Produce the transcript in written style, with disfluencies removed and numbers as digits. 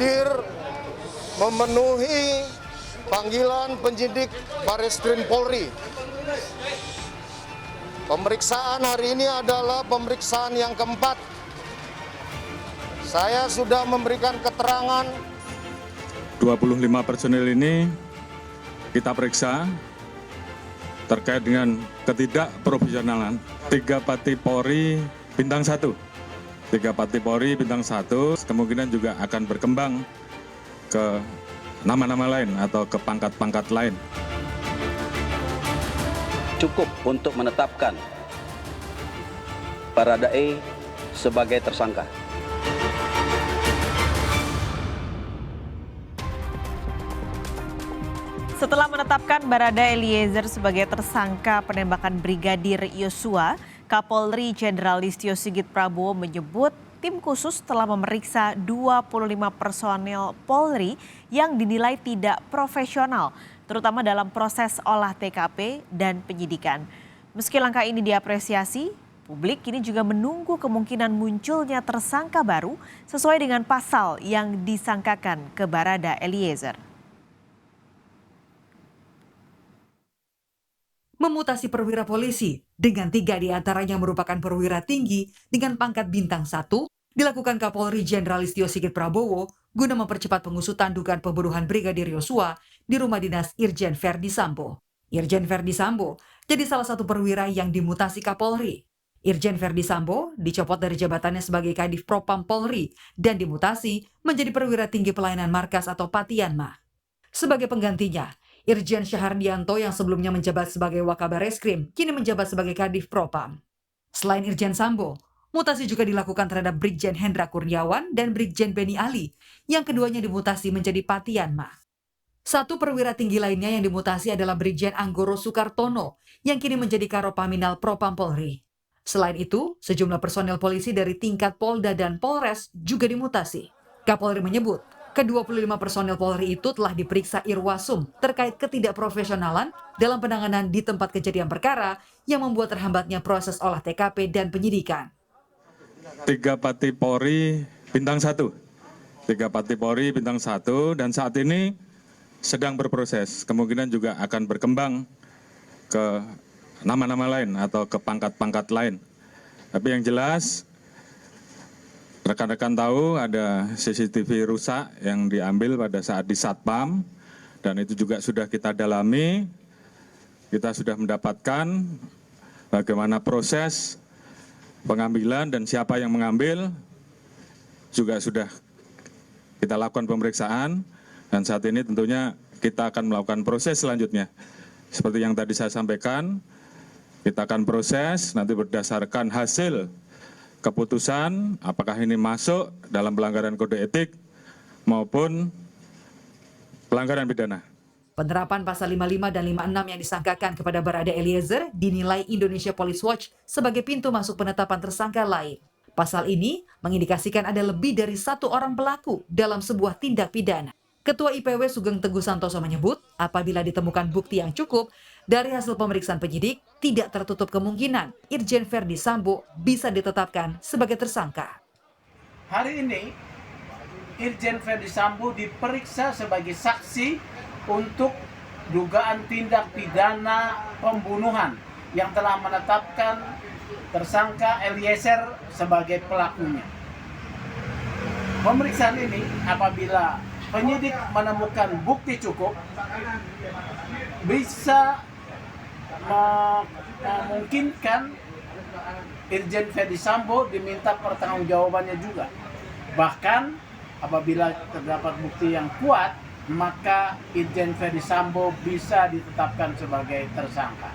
hadir memenuhi panggilan penyidik Barreskrim Polri. Pemeriksaan hari ini adalah pemeriksaan yang keempat. Saya sudah memberikan keterangan 25 personil ini kita periksa terkait dengan ketidakprofesionalan 3 Pati Polri Bintang 1. 3 Pati Polri Bintang 1 kemungkinan juga akan berkembang ke nama-nama lain atau ke pangkat-pangkat lain. Cukup untuk menetapkan Baradae sebagai tersangka. Setelah menetapkan Barada Eliezer sebagai tersangka penembakan Brigadir Yosua, Kapolri Jenderal Listio Sigit Prabowo menyebut tim khusus telah memeriksa 25 personel Polri yang dinilai tidak profesional, terutama dalam proses olah TKP dan penyidikan. Meski langkah ini diapresiasi, publik kini juga menunggu kemungkinan munculnya tersangka baru sesuai dengan pasal yang disangkakan ke Barada Eliezer. Memutasi perwira polisi dengan 3 diantaranya merupakan perwira tinggi dengan pangkat bintang 1 dilakukan Kapolri Jenderal Listio Sigit Prabowo guna mempercepat pengusutan dugaan pembunuhan Brigadir Yosua di rumah dinas Irjen Verdi Sambo. Irjen Verdi Sambo jadi salah satu perwira yang dimutasi Kapolri. Irjen Verdi Sambo dicopot dari jabatannya sebagai Kadif Propam Polri dan dimutasi menjadi perwira tinggi pelayanan markas atau Patianma. Sebagai penggantinya, Irjen Syahardianto yang sebelumnya menjabat sebagai Wakabareskrim kini menjabat sebagai Kadif Propam. Selain Irjen Sambo, mutasi juga dilakukan terhadap Brigjen Hendra Kurniawan dan Brigjen Beni Ali yang keduanya dimutasi menjadi Patianma. Satu perwira tinggi lainnya yang dimutasi adalah Brigjen Anggoro Sukartono yang kini menjadi Karopaminal Propam Polri. Selain itu, sejumlah personel polisi dari tingkat Polda dan Polres juga dimutasi. Kapolri menyebut, ke-25 personel Polri itu telah diperiksa Irwasum terkait ketidakprofesionalan dalam penanganan di tempat kejadian perkara yang membuat terhambatnya proses olah TKP dan penyidikan. 3 Pati Polri Bintang 1. 3 Pati Polri Bintang 1 dan saat ini sedang berproses. Kemungkinan juga akan berkembang ke nama-nama lain atau ke pangkat-pangkat lain. Tapi yang jelas rekan-rekan tahu ada CCTV rusak yang diambil pada saat di Satpam dan itu juga sudah kita dalami. Kita sudah mendapatkan bagaimana proses pengambilan dan siapa yang mengambil juga sudah kita lakukan pemeriksaan dan saat ini tentunya kita akan melakukan proses selanjutnya. Seperti yang tadi saya sampaikan, kita akan proses nanti berdasarkan hasil keputusan apakah ini masuk dalam pelanggaran kode etik maupun pelanggaran pidana. Penerapan pasal 55 dan 56 yang disangkakan kepada Barada Eliezer dinilai Indonesia Police Watch sebagai pintu masuk penetapan tersangka lain. Pasal ini mengindikasikan ada lebih dari 1 orang pelaku dalam sebuah tindak pidana. Ketua IPW Sugeng Teguh Santoso menyebut, apabila ditemukan bukti yang cukup, dari hasil pemeriksaan penyidik, tidak tertutup kemungkinan Irjen Verdi Sambo bisa ditetapkan sebagai tersangka. Hari ini, Irjen Verdi Sambo diperiksa sebagai saksi untuk dugaan tindak pidana pembunuhan yang telah menetapkan tersangka Eliezer sebagai pelakunya. Pemeriksaan ini apabila penyidik menemukan bukti cukup bisa memungkinkan Irjen Verdi Sambo diminta pertanggungjawabannya juga. Bahkan apabila terdapat bukti yang kuat, maka Irjen Verdi Sambo bisa ditetapkan sebagai tersangka.